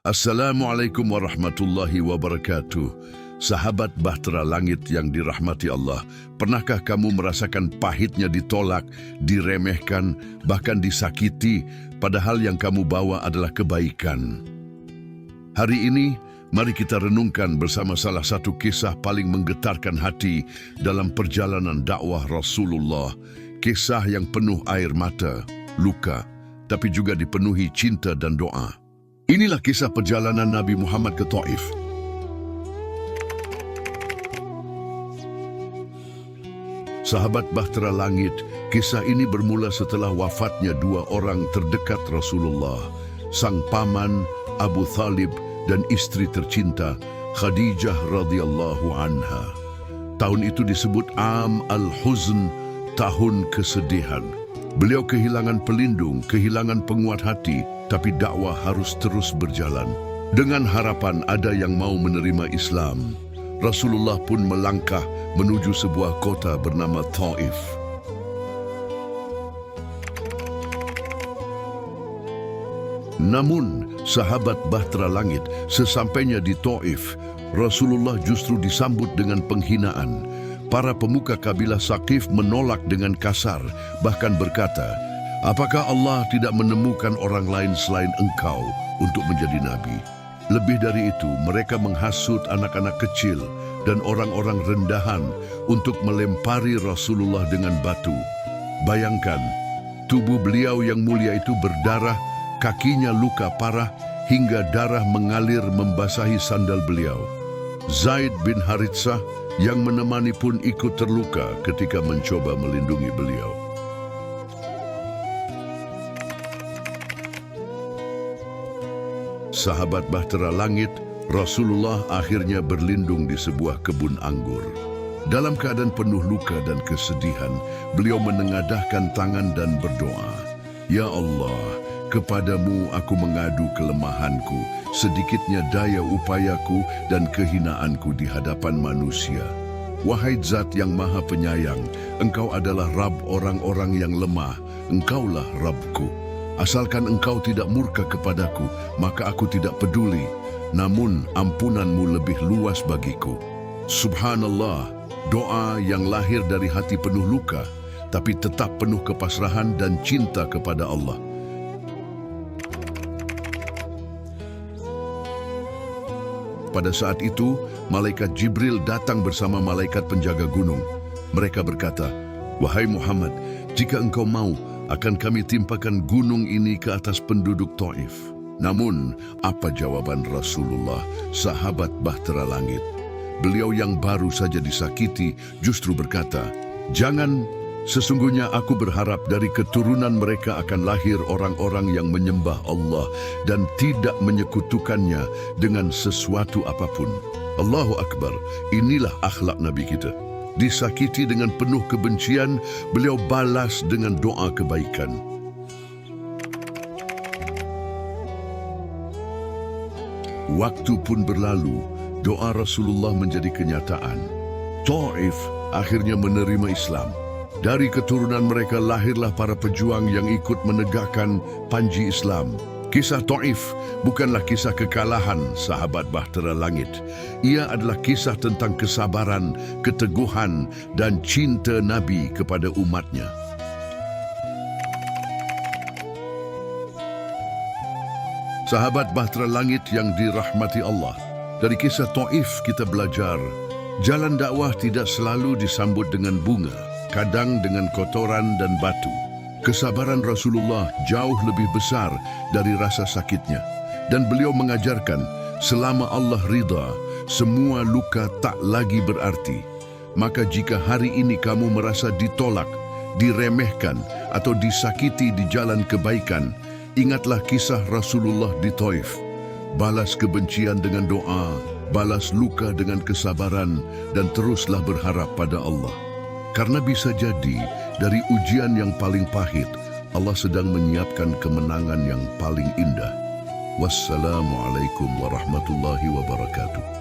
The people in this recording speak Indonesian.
Assalamualaikum warahmatullahi wabarakatuh. Sahabat Bahtera Langit yang dirahmati Allah, pernahkah kamu merasakan pahitnya ditolak, diremehkan, bahkan disakiti, padahal yang kamu bawa adalah kebaikan? Hari ini, mari kita renungkan bersama salah satu kisah paling menggetarkan hati dalam perjalanan dakwah Rasulullah. Kisah yang penuh air mata, luka, tapi juga dipenuhi cinta dan doa. Inilah kisah perjalanan Nabi Muhammad ke Taif. Sahabat Bahtera Langit, kisah ini bermula setelah wafatnya dua orang terdekat Rasulullah, sang paman Abu Thalib dan istri tercinta Khadijah radhiyallahu anha. Tahun itu disebut Am al-Huzn, tahun kesedihan. Beliau kehilangan pelindung, kehilangan penguat hati, tapi dakwah harus terus berjalan. Dengan harapan ada yang mau menerima Islam, Rasulullah pun melangkah menuju sebuah kota bernama Taif. Namun, sahabat Bahtera Langit, sesampainya di Taif, Rasulullah justru disambut dengan penghinaan. Para pemuka kabilah Saqif menolak dengan kasar, bahkan berkata, "Apakah Allah tidak menemukan orang lain selain engkau untuk menjadi nabi?" Lebih dari itu, mereka menghasut anak-anak kecil dan orang-orang rendahan untuk melempari Rasulullah dengan batu. Bayangkan, tubuh beliau yang mulia itu berdarah, kakinya luka parah, hingga darah mengalir membasahi sandal beliau. Zaid bin Haritsah yang menemani pun ikut terluka ketika mencoba melindungi beliau. Sahabat Bahtera Langit, Rasulullah akhirnya berlindung di sebuah kebun anggur. Dalam keadaan penuh luka dan kesedihan, beliau menengadahkan tangan dan berdoa, "Ya Allah, kepadamu aku mengadu kelemahanku, sedikitnya daya upayaku dan kehinaanku di hadapan manusia. Wahai Zat yang Maha Penyayang, Engkau adalah Rabb orang-orang yang lemah, Engkaulah Rabbku. Asalkan Engkau tidak murka kepadaku, maka aku tidak peduli. Namun ampunanmu lebih luas bagiku." Subhanallah, doa yang lahir dari hati penuh luka, tapi tetap penuh kepasrahan dan cinta kepada Allah. Pada saat itu, malaikat Jibril datang bersama malaikat penjaga gunung. Mereka berkata, "Wahai Muhammad, jika engkau mau, akan kami timpakan gunung ini ke atas penduduk Taif." Namun, apa jawaban Rasulullah, sahabat Bahtera Langit? Beliau yang baru saja disakiti justru berkata, "Jangan, sesungguhnya aku berharap dari keturunan mereka akan lahir orang-orang yang menyembah Allah dan tidak menyekutukannya dengan sesuatu apapun." Allahu Akbar, inilah akhlak Nabi kita. Disakiti dengan penuh kebencian, beliau balas dengan doa kebaikan. Waktu pun berlalu, doa Rasulullah menjadi kenyataan. Taif akhirnya menerima Islam. Dari keturunan mereka lahirlah para pejuang yang ikut menegakkan panji Islam. Kisah Taif bukanlah kisah kekalahan, sahabat Bahtera Langit. Ia adalah kisah tentang kesabaran, keteguhan, dan cinta Nabi kepada umatnya. Sahabat Bahtera Langit yang dirahmati Allah, dari kisah Taif kita belajar, jalan dakwah tidak selalu disambut dengan bunga, kadang dengan kotoran dan batu. Kesabaran Rasulullah jauh lebih besar dari rasa sakitnya. Dan beliau mengajarkan, selama Allah ridha, semua luka tak lagi berarti. Maka jika hari ini kamu merasa ditolak, diremehkan, atau disakiti di jalan kebaikan, ingatlah kisah Rasulullah di Taif. Balas kebencian dengan doa, balas luka dengan kesabaran, dan teruslah berharap pada Allah. Karena bisa jadi, dari ujian yang paling pahit, Allah sedang menyiapkan kemenangan yang paling indah. Wassalamualaikum warahmatullahi wabarakatuh.